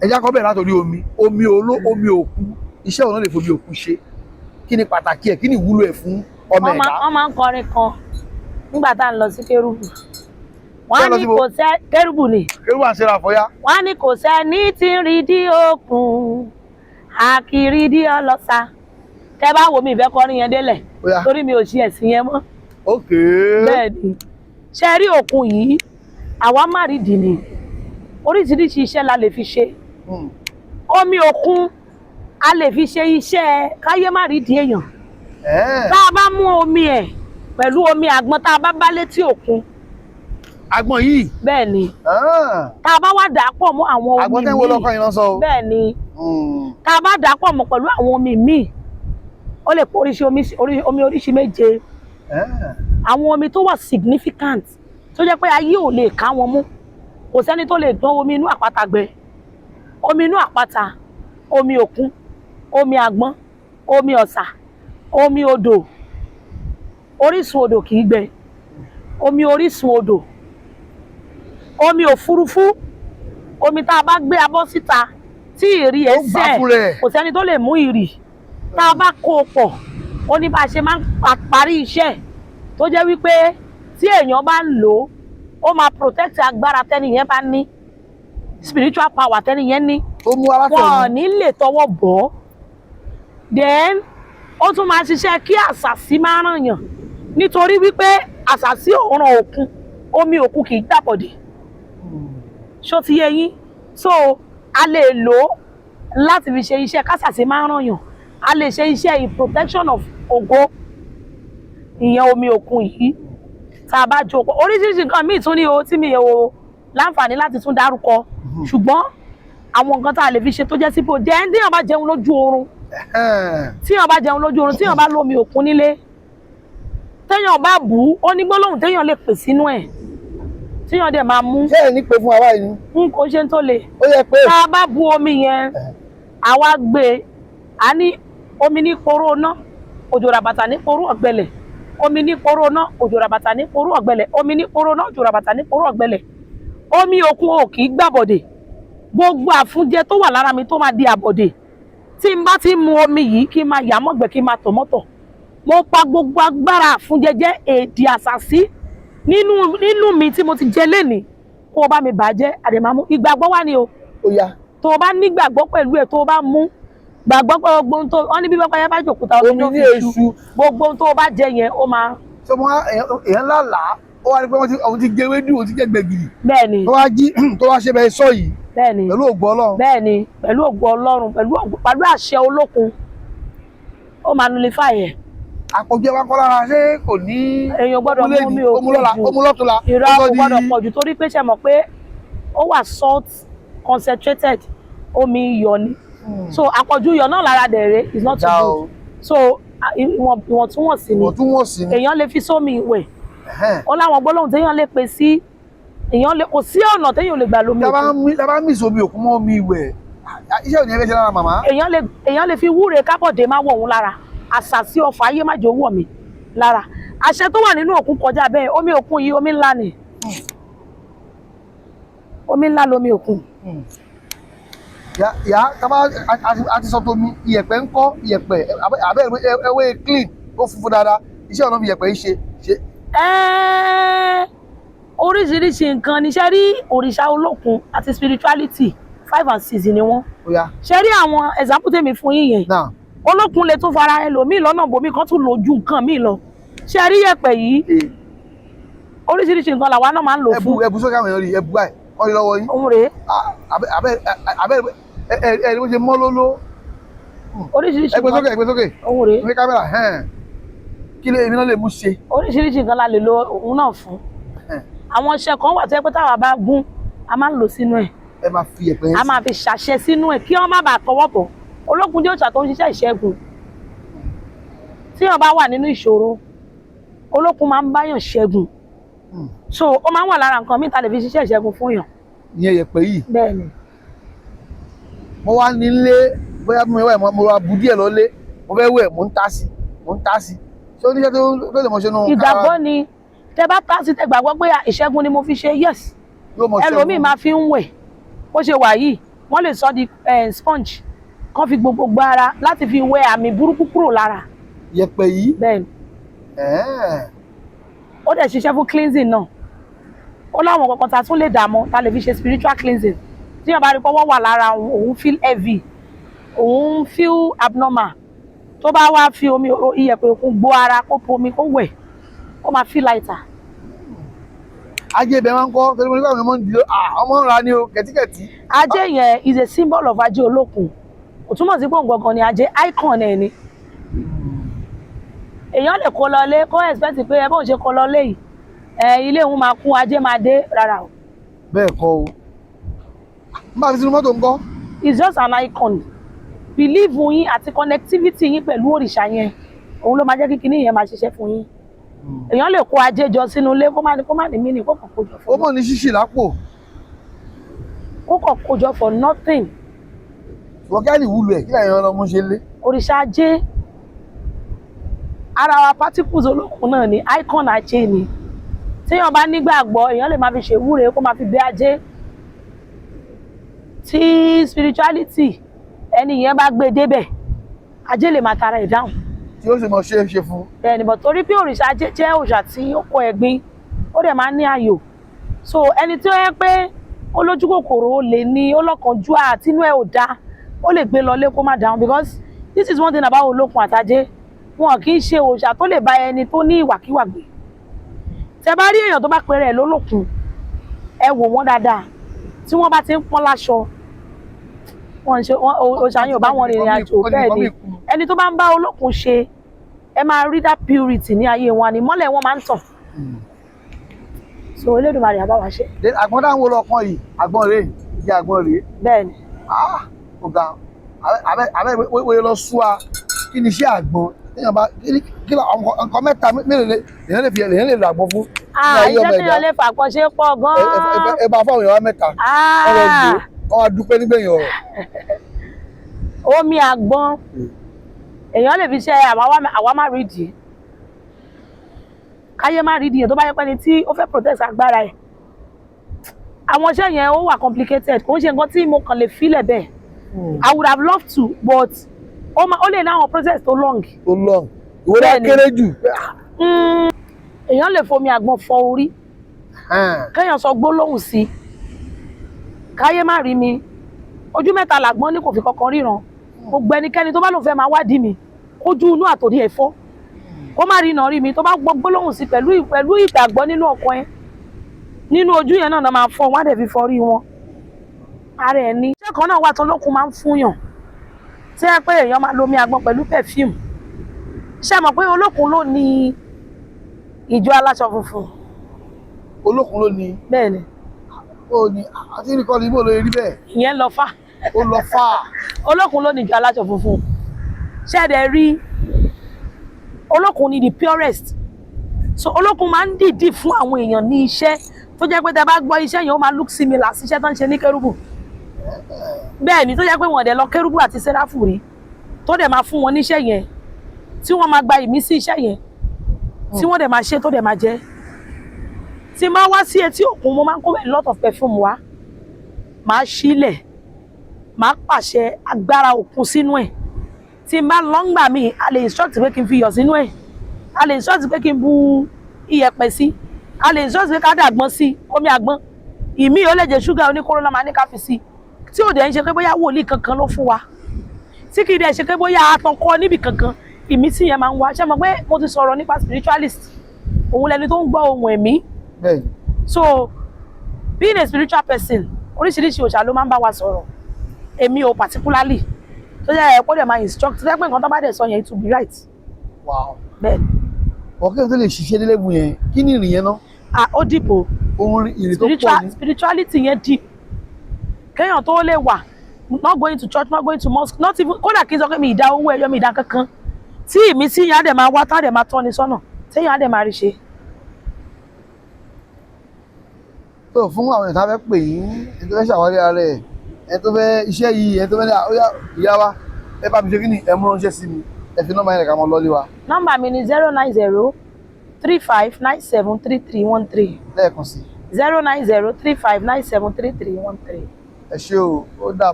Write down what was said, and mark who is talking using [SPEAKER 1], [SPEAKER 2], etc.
[SPEAKER 1] ẹja kọ́ bẹ̀rẹ̀ látòrí omi òkun iṣẹ́ òun náà lè fomi òkun ṣe kí ni pàtàkì ẹ̀ kí ni ìwúlò ẹ̀ fún ọmọ ẹ̀dá.
[SPEAKER 2] wọ́n máa ń kọrin kan nígbà tá à ń lọ sí kérúbù wọ́n á ní kò sẹ́ kérúbù ni
[SPEAKER 1] kérúbù à ń ṣe ra fọyá.
[SPEAKER 2] wọ́n á ní kò sẹ́ni tí ń rí dí òkun àkìrí dí ọlọ́sà tẹ́ bá wo mi ìfẹ́ kọrin yẹn délẹ̀ torí mi ò ṣe ẹ̀sìn yẹn mọ́. bẹ́ẹ̀ ni ṣe rí òkun yìí àwa má rí dì ní oríṣiríṣi iṣẹ́ la lè fi ṣe omi òkun a lè fi ṣe iṣẹ́ káyé má rí di èèyàn tá a bá mú omi ẹ̀ pẹ̀lú omi àgbọn tá a bá bá létí òkun.
[SPEAKER 1] àgbọn yìí.
[SPEAKER 2] bẹ́ẹ̀ ni tá a bá wá dà á pọ̀ mọ́ àwọn omi míì
[SPEAKER 1] àgbọn tẹ́ ń wo lọ́kàn yìí lọ sọ o.
[SPEAKER 2] bẹ́ẹ̀ ni tá a bá dà á pọ̀ mọ́ pẹ̀lú àwọn omi míì ó lè pọ̀ omi oríṣi méje àwọn omi tó wà significant tó jẹ́ pé ayé ò lè ká wọn mú kò sẹ́ni tó lè gbọ́n omi inú àpáta gbẹ omi inú àpáta omi òkun omi àgbọn omi ọ̀sà omi odò orísun odò kìí gbẹ omi orísun odò omi òfurufú omi tá a bá gbé abọ́ síta tí ìrì ẹ̀ sẹ̀ kò sẹ́ni tó lè mú ìrì tá a bá kó o pọ̀ ó ní bá a ṣe máa ń parí iṣẹ́ tó jẹ́ wípé tí èèyàn bá ń lò ó máa protect agbára tẹ́ni yẹn bá ní spiritual power tẹ́ni yẹn ní wọn ò ní lè tọwọ́ bọ̀ ọ́ then ó tún máa ṣiṣẹ́ kí àṣàsí máa ràn yàn nítorí wípé àṣàsí òòrùn òkun omi òkun kì í gbàbọ̀dè ṣó ti yé yín so a lè lò ó láti fi ṣe iṣẹ́ kásàsí máa ràn yàn a lè ṣe iṣẹ́ protection of ògo ìyẹn omi òkun yìí tá a bá jókòó oríṣiríṣi nǹkan míì tún ní o tí mi ò láǹfààní láti tún dárúkọ ṣùgbọ́n àwọn nǹkan tá a lè fi ṣe tó jẹ́ sípò jẹ́ téèyàn bá jẹun lójú oorun téèyàn bá jẹun lójú oorun téèyàn bá lómi òkun nílé téèyàn bá bù ú ó ní gbólóhùn téèyàn lè pè sínú ẹ̀ téèyàn dẹ̀ máa mú.
[SPEAKER 1] ṣé ẹ ní pé fún wa báyìí ni.
[SPEAKER 2] n kò ṣe tó le.
[SPEAKER 1] ó yẹ pé.
[SPEAKER 2] tá a bá bu omi yẹn àwa gbé a ní omi ní poró ná òjò ràbàtà ní poró ọ̀gbẹlẹ̀ omi ní poró ná òjò ràbàtà ní poró ọ̀gbẹlẹ̀ omi ní poró ná òjò ràbàtà ní poró ọ̀gbẹlẹ̀ omi òkun ò kì í gbàbọ̀dè gbogbo àfúnjẹ tó wà lára mi tó máa di àbọ̀dè tí n bá ti mu omi yìí kí n máa yà mọ́gbẹ́ kí n máa tọ̀ mọ́tọ̀ mo pa gbogbo agbára àfúnjẹ jẹ́ èdè àṣàsí nínú mi tí mo ti jẹ lénìí kó o bá mi bàjẹ́ àdèmàmú ìgbàgbọ́ wà ní o tó o bá nígbàgbọ́ pẹ̀lú ẹ̀ tó o bá mú gbàgbọ́ pé gbogbo ohun tó wọ́n ní bí bẹ́ẹ̀ yẹn bá jòkúta omi ní èṣù gbogbo ohun tó o bá jẹ yẹn ó máa.
[SPEAKER 1] ṣé mo èèyàn lálàá ó wá ní pé wọ́n ti gé ewédú ó ti jẹ́ gbẹ̀gìrì.
[SPEAKER 2] bẹ́ẹ̀ni
[SPEAKER 1] tó wá jí tó wá ṣe bẹ́ẹ̀ sọ yìí.
[SPEAKER 2] bẹ́ẹ̀ni
[SPEAKER 1] pẹ̀lú ògo Ọlọ́run.
[SPEAKER 2] bẹ́ẹ̀ni pẹ̀lú ògo Ọlọ́run pẹ̀lú àṣẹ olókun ó máa nullify ẹ̀.
[SPEAKER 1] àpọ̀jù ẹwà kọ́ lára ṣé kò ní.
[SPEAKER 2] èèyàn gbọ́dọ̀ mú omi òkun
[SPEAKER 1] jù omulọ́tula.
[SPEAKER 2] ìrọ̀ kò gbọ́dọ̀ pọ̀ jù torí pé ṣe mọ̀ pé ó wà salt concentrated omi iyọ̀ ni so àpọ̀jù iyọ̀ náà lára dẹ̀rẹ̀ is not too good so ìwọ̀ntúnwọ̀nsì ni èèyàn lè fi sómi ìwẹ̀ ó láwọn gbólóhùn téèyàn lè pè sí èèyàn lè kò sí ọ̀nà téèyàn lè gbà lómi òkun.
[SPEAKER 1] tá bá mí sómi òkun mọ́ omi ìwẹ̀ iṣẹ́ ò ní ẹgbẹ́ ṣe lára màmá.
[SPEAKER 2] èèyàn lè fi wúre kábọ̀dé má wọ̀ òun lára àṣàsí ọ̀fà ayé má jẹ́ owó mi lára àṣẹ tó wà nínú òkun kọjá bẹ́ẹ̀ omi òkun yìí omi ńlá ni omi ńlá lomi òkun.
[SPEAKER 1] yà tábà àti sọ tómi iyẹ̀pẹ̀ ń kọ́ iyẹ̀pẹ̀ abẹ́ ewé clean tó funfun dáadáa iṣẹ́ ọ̀nà iyẹ̀pẹ̀ yìí ṣe.
[SPEAKER 2] oríṣiríṣi nǹkan ni ṣe rí òrìṣà olókun àti spirituality 5 and 6 ni wọ́n ṣe rí àwọn example tèmi fún yín yẹn olókun lè tún fara ẹlòmíì lọ́nà bòmí kan tún lójú nǹkan míì lọ ṣe rí iyẹ̀pẹ̀ yìí oríṣiríṣi nǹkan làwa náà máa ń lò fún.
[SPEAKER 1] ẹbù sókè àwọn èèyàn rí ẹbù báyìí wọ́n rí lọ́wọ́ yín.
[SPEAKER 2] òun rèé.
[SPEAKER 1] abẹ́ ẹni bó ṣe mọ́ lóló.
[SPEAKER 2] oríṣiríṣi
[SPEAKER 1] nǹkan ẹgbẹ́ sókè
[SPEAKER 2] òun rèé.
[SPEAKER 1] ìwé kámẹ́rà kí lè èmi náà lè mú ṣe.
[SPEAKER 2] oríṣiríṣi nǹkan la lè lo òun náà fún. àwọn iṣẹ́ kan wà tó yẹ pé táwa bá gún a máa ń lò sínú ẹ̀.
[SPEAKER 1] ẹ máa fi ẹ̀pẹ̀ yẹn sí.
[SPEAKER 2] a máa fi ṣàṣẹ sínú ẹ̀ kí wọ́n má bàa tọwọ́ bọ̀ olókun jẹ́ òòṣà tó ń ṣiṣẹ́ ìṣẹ́gun tí wọ́n bá wà nínú ìṣòro olókun máa ń báyàn ṣẹ́gun so ó máa ń wà lára nǹkan míì tá lè fi ṣiṣẹ́ ìṣẹ́gun fún yàn.
[SPEAKER 1] ìyẹn yẹ̀pẹ̀ yìí.
[SPEAKER 2] bẹ́ẹ̀ni.
[SPEAKER 1] mo wá nílé bóyá mo wẹ̀ mo ra bu díẹ̀ lọ́lé mo fẹ́ wẹ̀ mo ń tá sí ṣé oníṣẹ́ tó lè mọ̀ ṣe nù.
[SPEAKER 2] ìgbàgbọ́ ni tẹ bá tá sí tẹ gbàgbọ́ pé ìṣẹ́gun ni mo fi ṣe yes ẹlòmíì máa fi ń wẹ̀ bó ṣe wà yìí wọ́n lè sọ di sponge kán fi gbogbo ara láti fi wẹ àmì burúkú kúrò lára.
[SPEAKER 1] Yẹ̀pẹ̀ yìí.
[SPEAKER 2] Bẹ́ẹ̀ni. Ó dẹ̀ ṣiṣẹ́ fún cleansing náà. Ó láwọn kankan tá a tún lè dà mọ́ tá a lè fi ṣe spiritual cleansing. Tí yàn bá rí pọ́wọ́ wà lára òun feel heavy, òun feel abnormal. Tó bá wá fi omi iyẹ̀pẹ̀ òkun gbó ara kó po omi kó wẹ̀, ó máa feel lighter.
[SPEAKER 1] Ajé ibẹ̀ máa ń kọ́ torí mo ní káwọn ọmọ ń di ọmọ ń ra ni o kẹ̀tíkẹ̀tí.
[SPEAKER 2] Ajé yẹn is a symbol of Ajé Olókun. Kò túmọ̀ sí pé òun gangan ni Ajé, icon ẹ̀ ni. Èèyàn lè kó lọlé kó expect pé ẹ bóun ṣe kó lọlé yìí ilé òun máa kún Ajé máa dé rárá o.
[SPEAKER 1] Bẹ́ẹ̀ kọ́ o. Má fi sínú mọ́tò ń kọ́.
[SPEAKER 2] It's just an icon. Believe yín àti connectivity yín pẹ̀lú òrìṣà yẹn òun ló máa jẹ́ kí kinní yẹn máa ṣiṣẹ́ fún yín. Èèyàn lè kó Ajé jọ sínú ilé kó má ní mínì kó kàn kó jọ fún.
[SPEAKER 1] Ó mọ̀ ní ṣíṣì lápò.
[SPEAKER 2] Kó kàn kó jọ for nothing.
[SPEAKER 1] Wọ́n kí á lè wúlò ẹ̀ kí làyẹn ọlọ́mú ṣe lé.
[SPEAKER 2] Òrìṣà Ajé ara wa particles Olókun náà ni icon Ajé ni. Téèyàn bá nígbàgbọ́ èèyàn lè máa fi ṣèwúre kó máa fi bẹ Ajé. Tí spirituality ẹni yẹn bá gbé débẹ̀ Ajé lè máa tara ẹ̀ dáhùn.
[SPEAKER 1] Tí ó sì mọ ṣe fún.
[SPEAKER 2] Bẹ́ẹ̀ni bọ̀ torí pé òrìṣà Ajé jẹ́ òrìṣà tí ó kọ ẹ̀gbin ó dẹ̀ máa ń ní ayọ̀. So ẹni tí ó yẹ pé olójú kòkòrò ó lè ní ọlọ́kànjúà àtinú ẹ̀ ò dáa ó lè gbé lọlé kó má dáhùn because this is one thing about Olókun àtAjé wọn kì í ṣe òrìṣà tó lè bá ẹni tó ní ìwàkiwà gbé. Tẹ bá rí èèyàn tó bá pèrè ẹ̀ lólókun ẹ wò wọ́n dáadáa tí wọ́n bá ti ń pọ́n láṣọ wọ́n ṣe òrìṣà yóò bá wọn rìnrìn àjò bẹ́ẹ̀ ni ẹni tó bá ń bá Olókun ṣe ẹ máa rí that purity ní ayé wọn ni mọ́lẹ̀ wọn máa ń tàn. So Elédùmarè á bá wa ṣe.
[SPEAKER 1] Àgbọn dáhùn wo lọkàn yìí àgbọn rèé ìyá àgbọn rèé.
[SPEAKER 2] Bẹ́ẹ̀ni.
[SPEAKER 1] Ọ̀gá abẹ́ wẹ́ẹ́ lọ sú wa kí ni iṣẹ́ àgbọn téèyàn bá kí nǹkan mẹ́ta mélòó lèèyàn lè lo àgbọn fún.
[SPEAKER 2] Iṣẹ́ téèyàn lè fàgbọn ṣe pọ̀ gan-an.
[SPEAKER 1] Ẹ bá fáwọn èèyàn wá mẹ́ta wọ́n wá dúpẹ́ nígbẹ̀yìn ọ̀rọ̀.
[SPEAKER 2] Omi àgbọn èèyàn lè fi ṣe àwa má rí ìdí káyé má rí ìdí yẹn tó bá yẹ pé ni tí ó fẹ́ protect agbára ẹ̀ àwọn iṣẹ́ yẹn ó wà complicated kò ń ṣe nǹkan tí mo kàn lè fílẹ̀ bẹ́ẹ̀ I would have loved to but ó lè ní àwọn process tó long.
[SPEAKER 1] Ìwé náà kéré jù.
[SPEAKER 2] Èèyàn lè fomi àgbọn fọ orí kéèyàn sọ gbólóhùn sí káyé má rí mi ojú mẹ́ta làgbọ́n ní kò fi kankan ríran gbogbo ẹnikẹ́ni tó bá lòun fẹ́ máa wádìí mi ojú inú àtòrí ẹ̀ fọ́ kó má rí iná rí mi tó bá gbọ́ gbólóhùn sí pẹ̀lú ìgbàgbọ́ nínú ọkàn ẹ̀ nínú ojú yẹn náà máa fọ́ wọn á dẹ̀ fi fọ́ rí wọn ara ẹ̀ ní. iṣẹ́ kan náà wà tó Olókun máa ń fúnyàn tí ẹ pé èèyàn máa lomi àgbọn pẹ̀lú perfume ṣé mọ̀ pé Olókun ló ní ìjọ aláṣọ funfun.
[SPEAKER 1] Olókun ló ní.
[SPEAKER 2] Bẹ́ẹ̀ni.
[SPEAKER 1] Ó ní àti nìkan ní ibò lóye rí bẹ́ẹ̀.
[SPEAKER 2] Ìyẹn lọ fà.
[SPEAKER 1] Ó lọ fà.
[SPEAKER 2] Olókun ló ní ìjọ aláṣọ funfun ṣẹ́ẹ̀dẹ̀ rí Olókun ní the purest so Olókun máa ń dìídì fún àwọn èèyàn ní iṣẹ́ tó jẹ́ pé tẹ bá gbọ́ iṣẹ́ yẹn ó máa look similar sí iṣẹ́ tó ń ṣe ní kérúbù bẹ́ẹ̀ ni tó jẹ́ pé wọ́n dẹ̀ lọ kérúbù àti sẹ́ráfù rí tó dẹ̀ máa fún wọn níṣẹ́ yẹn tí wọ́n máa gba ìmísí iṣẹ́ yẹn tí wọ́n dẹ̀ máa ṣe tó dẹ̀ máa jẹ́ tí máa wá sí etí òkun mo máa ń kó a lot of perfume wá máa ṣílẹ̀ máa pàṣẹ agbára òkun sínú ẹ̀ tí n bá lọ́ngbà mi a lè instruct pé kí n fi iyọ̀ sínú ẹ̀ a lè instruct pé kí n bu iyẹ̀pẹ̀ sí a lè instruct pé ká dàgbọ́n sí omi àgbọn ìmí ò lè jẹ́ ṣúgà oníkóró náà máa ní ká fi sí tí ò dẹ̀ ń ṣe pé bóyá wòlíì kankan ló fún wa tí kì í dẹ̀ ṣe pé bóyá atọ́kọ níbì kankan ìmísí yẹn máa ń wá ṣé mo pé mo ti sọ̀rọ̀ nípa spiritualist òun lẹni tó ń gbọ́ ohun ẹ̀mí so being a spiritual person oríṣiríṣi òòṣà ló máa ń bá wa sọ̀rọ̀ èmi ò particularly tó jẹ́ ẹ̀kọ́ dẹ̀ máa instruct tó jẹ́ pé nǹkan tó bá dẹ̀ sọ yẹn it will be right.
[SPEAKER 1] Wow.
[SPEAKER 2] Bẹ́ẹ̀ ni.
[SPEAKER 1] Ọ̀kẹ́ tó lè ṣiṣẹ́ délé bu yẹn kí ni ìrìn yẹn náà.
[SPEAKER 2] Ó dìbò.
[SPEAKER 1] Ohun ìrìn tó pọ̀ ni.
[SPEAKER 2] Spirituality yẹn deep kéèyàn tó lè wà not going to church not going to mosque not even kódà kí n sọ pé mi ìdá owó ẹyọ mi ìdá kankan tí ìmísí yẹn á dẹ̀ máa wá tá á dẹ̀ máa tọ́ni sọ́nà téèyàn á dẹ̀ máa rí ṣe.
[SPEAKER 1] tó fún àwọn èèyàn tá a fẹ́ pè yín ẹni tó fẹ́ ṣàwárí ara ẹ̀ ẹni tó fẹ́ iṣẹ́ yìí ẹni tó fẹ́ ní ìyá wa ẹ bá mi ṣe kí ni ẹ mú ránṣẹ́ sí mi ẹ fi nọ́mbà yẹn lẹ̀ ká mọ́ lọ́lé wa.
[SPEAKER 2] nọ́mbà mi ni 09035973313.
[SPEAKER 1] lẹ́ẹ̀kan sí.
[SPEAKER 2] 09035973313.
[SPEAKER 1] ẹ ṣé o ó dàbọ̀.